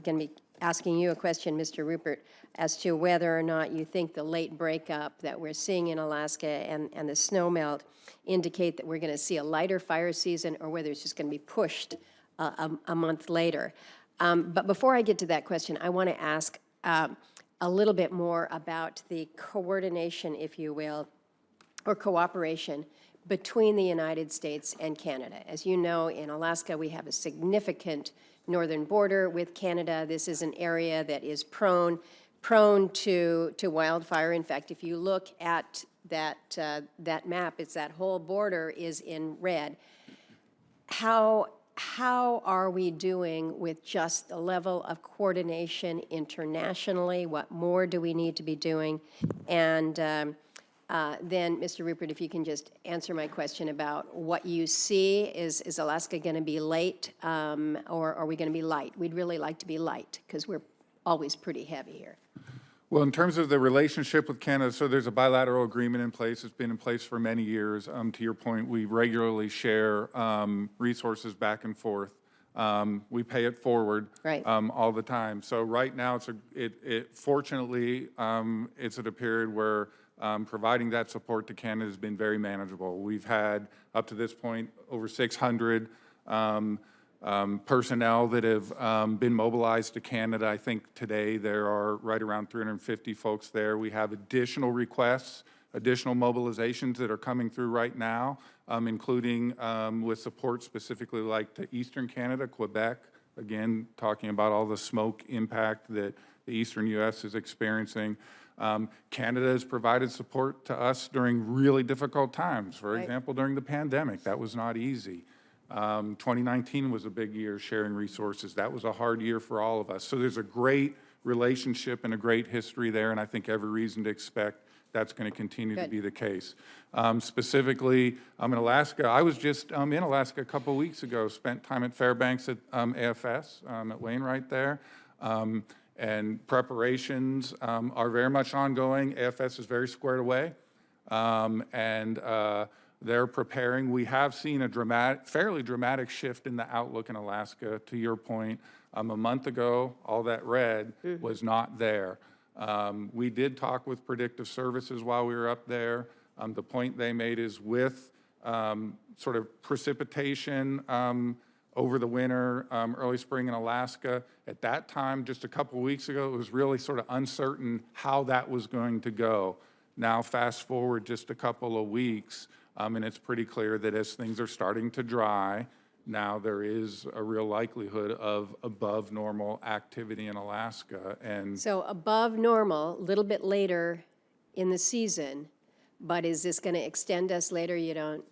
going to be asking you a question, Mr. Rupert, as to whether or not you think the late breakup that we're seeing in Alaska and the snowmelt indicate that we're going to see a lighter fire season, or whether it's just going to be pushed a month later. But before I get to that question, I want to ask a little bit more about the coordination, if you will, or cooperation between the United States and Canada. As you know, in Alaska, we have a significant northern border with Canada. This is an area that is prone to wildfire. In fact, if you look at that map, it's that whole border is in red. How are we doing with just the level of coordination internationally? What more do we need to be doing? And then, Mr. Rupert, if you can just answer my question about what you see. Is Alaska going to be late, or are we going to be light? We'd really like to be light because we're always pretty heavy here. Well, in terms of the relationship with Canada, so there's a bilateral agreement in place. It's been in place for many years. To your point, we regularly share resources back and forth. We pay it forward Right. All the time. So right now, fortunately, it's at a period where providing that support to Canada has been very manageable. We've had, up to this point, over 600 personnel that have been mobilized to Canada. I think today there are right around 350 folks there. We have additional requests, additional mobilizations that are coming through right now, including with support specifically like to Eastern Canada, Quebec, again, talking about all the smoke impact that the Eastern U.S. is experiencing. Canada has provided support to us during really difficult times. For example, during the pandemic, that was not easy. 2019 was a big year sharing resources. That was a hard year for all of us. So there's a great relationship and a great history there, and I think every reason to expect that's going to continue to be the case. Specifically, in Alaska, I was just in Alaska a couple weeks ago, spent time at Fairbanks at AFS, at Wainwright there. And preparations are very much ongoing. AFS is very squared away, and they're preparing. We have seen a fairly dramatic shift in the outlook in Alaska. To your point, a month ago, all that red was not there. We did talk with Predictive Services while we were up there. The point they made is with sort of precipitation over the winter, early spring in Alaska. At that time, just a couple of weeks ago, it was really sort of uncertain how that was going to go. Now, fast forward just a couple of weeks, and it's pretty clear that as things are starting to dry, now there is a real likelihood of above normal activity in Alaska. And so above normal, a little bit later in the season, but is this going to extend us later? You don't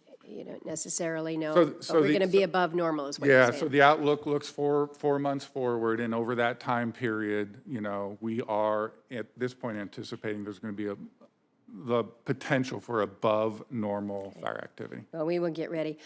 necessarily know. So we're going to be above normal is what you're saying. Yeah, so the outlook looks 4 months forward, and over that time period, we are at this point anticipating there's going to be the potential for above normal fire activity. Well, we will get ready.